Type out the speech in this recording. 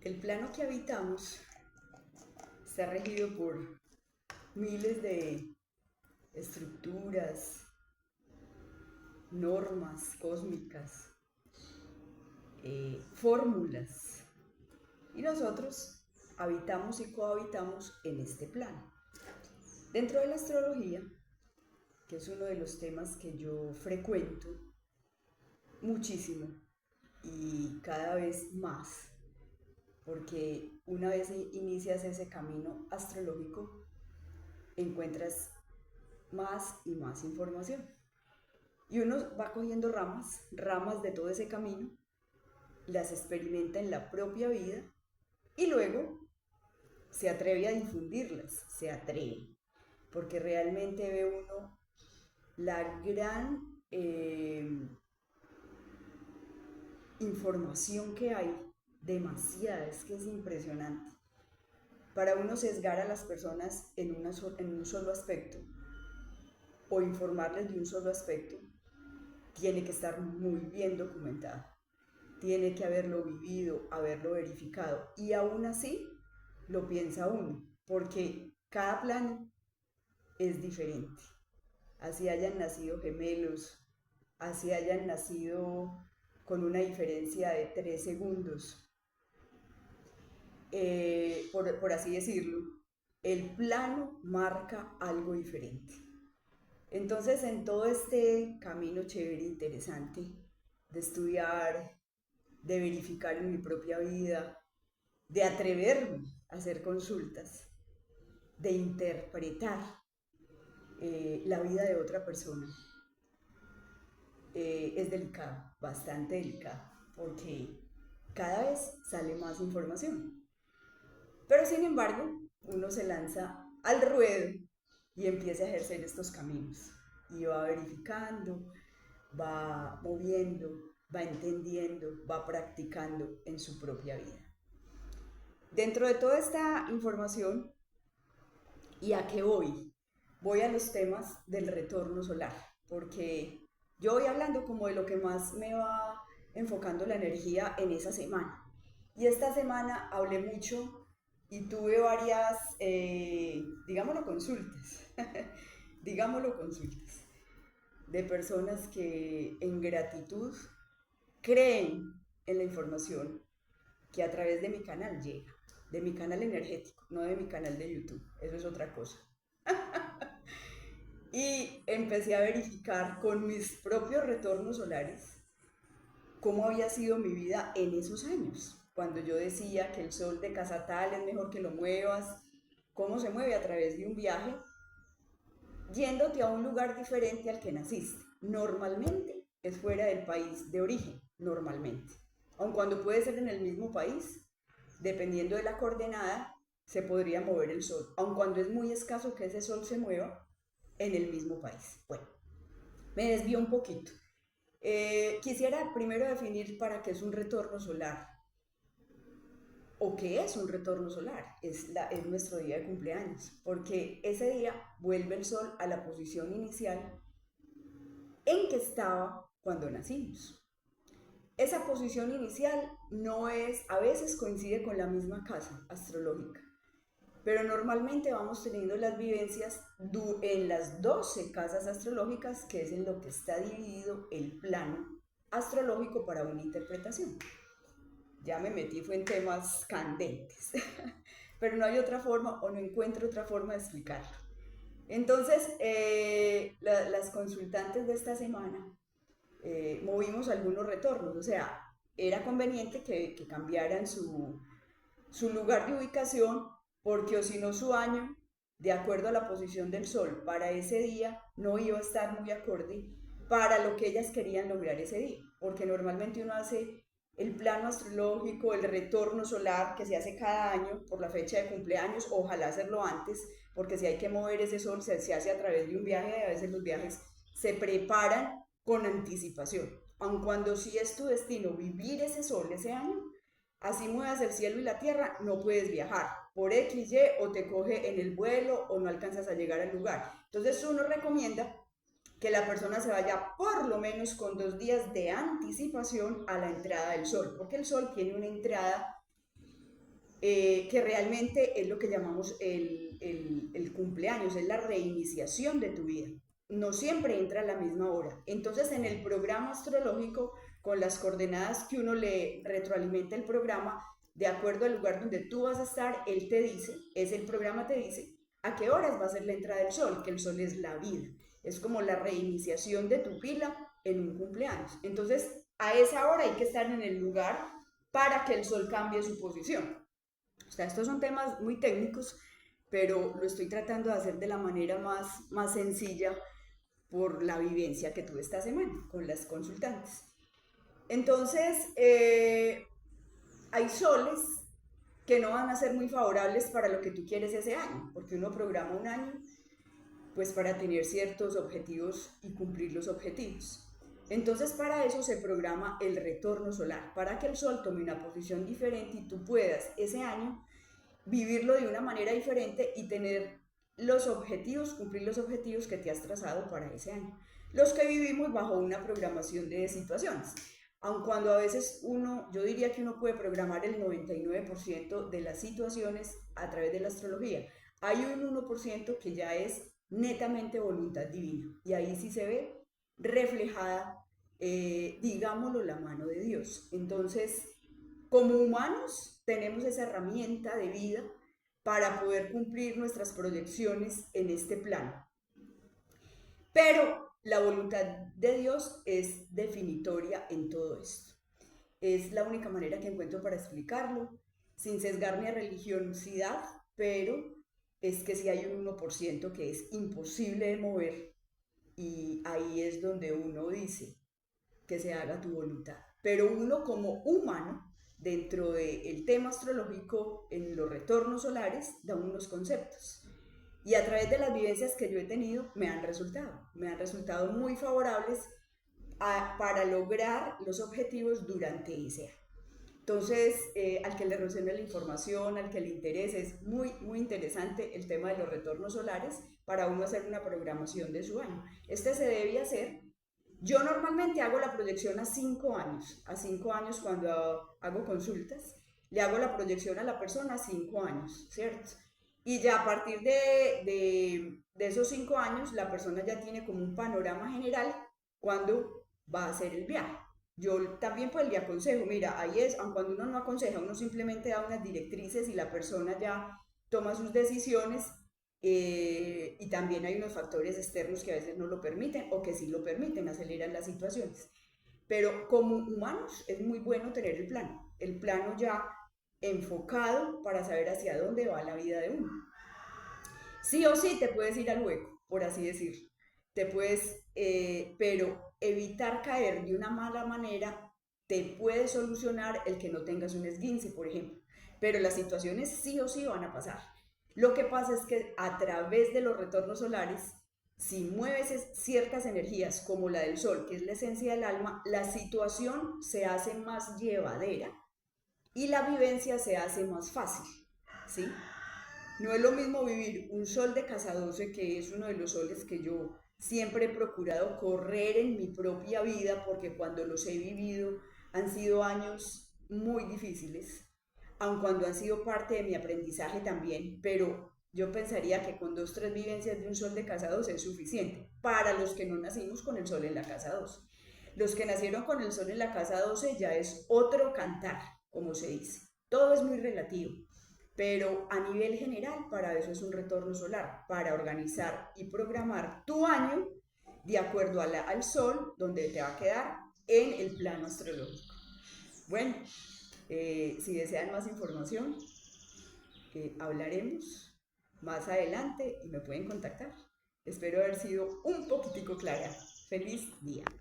El plano que habitamos está regido por miles de estructuras, normas cósmicas, fórmulas. Y nosotros habitamos y cohabitamos en este plano. Dentro de la astrología, que es uno de los temas que yo frecuento muchísimo y cada vez más, porque una vez inicias ese camino astrológico, encuentras más y más información. Y uno va cogiendo ramas de todo ese camino, las experimenta en la propia vida y luego se atreve a difundirlas, se atreve, porque realmente ve uno la gran información que hay, demasiada, es que es impresionante. Para uno sesgar a las personas en un solo aspecto o informarles de un solo aspecto, tiene que estar muy bien documentado, tiene que haberlo vivido, haberlo verificado, y aún así lo piensa uno, porque cada plano es diferente. Así hayan nacido gemelos, así hayan nacido con una diferencia de 3 segundos, por así decirlo, el plano marca algo diferente. Entonces, en todo este camino chévere, interesante, de estudiar, de verificar en mi propia vida, de atreverme a hacer consultas, de interpretar la vida de otra persona, es delicado, bastante delicado, porque cada vez sale más información. Pero sin embargo, uno se lanza al ruedo y empieza a ejercer estos caminos y va verificando, va moviendo, va entendiendo, va practicando en su propia vida. Dentro de toda esta información, ¿y a qué voy? Voy a los temas del retorno solar, porque yo voy hablando como de lo que más me va enfocando la energía en esa semana. Y esta semana hablé mucho y tuve varias, digámoslo, consultas, digámoslo, consultas, de personas que en gratitud creen en la información que a través de mi canal llega, de mi canal energético, no de mi canal de YouTube, eso es otra cosa. Y empecé a verificar con mis propios retornos solares cómo había sido mi vida en esos años, cuando yo decía que el sol de casa tal es mejor que lo muevas, cómo se mueve a través de un viaje, yéndote a un lugar diferente al que naciste. Normalmente es fuera del país de origen, normalmente. Aun cuando puede ser en el mismo país, dependiendo de la coordenada, se podría mover el sol, aun cuando es muy escaso que ese sol se mueva en el mismo país. Bueno, me desvío un poquito. Quisiera primero definir para qué es un retorno solar o qué es un retorno solar. Es nuestro día de cumpleaños, porque ese día vuelve el sol a la posición inicial en que estaba cuando nacimos. Esa posición inicial no es, a veces coincide con la misma casa astrológica, pero normalmente vamos teniendo las vivencias en las 12 casas astrológicas, que es en lo que está dividido el plano astrológico para una interpretación. Ya me metí, fue en temas candentes, pero no hay otra forma o no encuentro otra forma de explicarlo. Entonces, las consultantes de esta semana movimos algunos retornos, o sea, era conveniente que cambiaran su lugar de ubicación, porque o si no su año, de acuerdo a la posición del sol para ese día, no iba a estar muy acorde para lo que ellas querían lograr ese día, porque normalmente uno hace el plano astrológico, el retorno solar que se hace cada año por la fecha de cumpleaños, ojalá hacerlo antes, porque si hay que mover ese sol se hace a través de un viaje, y a veces los viajes se preparan con anticipación, aun cuando sí es tu destino vivir ese sol ese año, así muevas el cielo y la tierra, no puedes viajar por X, Y, o te coge en el vuelo o no alcanzas a llegar al lugar. Entonces uno recomienda que la persona se vaya por lo menos con 2 días de anticipación a la entrada del sol, porque el sol tiene una entrada que realmente es lo que llamamos el cumpleaños, es la reiniciación de tu vida. No siempre entra a la misma hora. Entonces, en el programa astrológico, con las coordenadas que uno le retroalimenta el programa, de acuerdo al lugar donde tú vas a estar, él te dice, el programa te dice a qué horas va a ser la entrada del sol, que el sol es la vida. Es como la reiniciación de tu pila en un cumpleaños. Entonces, a esa hora hay que estar en el lugar para que el sol cambie su posición. O sea, estos son temas muy técnicos, pero lo estoy tratando de hacer de la manera más sencilla por la vivencia que tuve esta semana con las consultantes. Entonces, hay soles que no van a ser muy favorables para lo que tú quieres ese año, porque uno programa un año pues para tener ciertos objetivos y cumplir los objetivos. Entonces para eso se programa el retorno solar, para que el sol tome una posición diferente y tú puedas ese año vivirlo de una manera diferente y tener los objetivos, cumplir los objetivos que te has trazado para ese año. Los que vivimos bajo una programación de situaciones. Aun cuando a veces yo diría que uno puede programar el 99% de las situaciones a través de la astrología. Hay un 1% que ya es netamente voluntad divina y ahí sí se ve reflejada, digámoslo, la mano de Dios. Entonces, como humanos tenemos esa herramienta de vida para poder cumplir nuestras proyecciones en este plano. Pero la voluntad de Dios es definitoria en todo esto. Es la única manera que encuentro para explicarlo, sin sesgar mi religiosidad, pero es que si hay un 1% que es imposible de mover, y ahí es donde uno dice que se haga tu voluntad. Pero uno como humano, dentro del tema astrológico, en los retornos solares, da unos conceptos. Y a través de las vivencias que yo he tenido, me han resultado muy favorables para lograr los objetivos durante ese año. Entonces, al que le resuene la información, al que le interese, es muy interesante el tema de los retornos solares para uno hacer una programación de su año. Este se debe hacer. Yo normalmente hago la proyección a 5 años. A 5 años cuando hago consultas, le hago la proyección a la persona a 5 años, ¿cierto? Y ya a partir de esos 5 años, la persona ya tiene como un panorama general cuando va a hacer el viaje. Yo también pues le aconsejo, mira, ahí es, aun cuando uno no aconseja, uno simplemente da unas directrices y la persona ya toma sus decisiones, y también hay unos factores externos que a veces no lo permiten o que sí lo permiten, aceleran las situaciones. Pero como humanos es muy bueno tener el plano ya enfocado para saber hacia dónde va la vida de uno. Sí o sí te puedes ir al hueco, por así decirlo. Te puedes, pero evitar caer de una mala manera te puede solucionar el que no tengas un esguince, por ejemplo. Pero las situaciones sí o sí van a pasar. Lo que pasa es que a través de los retornos solares, si mueves ciertas energías como la del sol, que es la esencia del alma, la situación se hace más llevadera y la vivencia se hace más fácil, ¿sí? No es lo mismo vivir un sol de casa 12, que es uno de los soles que yo siempre he procurado correr en mi propia vida, porque cuando los he vivido han sido años muy difíciles, aun cuando han sido parte de mi aprendizaje también, pero yo pensaría que con 2, 3 vivencias de un sol de casa 12 es suficiente para los que no nacimos con el sol en la casa 12. Los que nacieron con el sol en la casa 12 ya es otro cantar, como se dice. Todo es muy relativo. Pero a nivel general, para eso es un retorno solar, para organizar y programar tu año de acuerdo al sol, donde te va a quedar en el plano astrológico. Bueno, si desean más información, hablaremos más adelante y me pueden contactar. Espero haber sido un poquitico clara. Feliz día.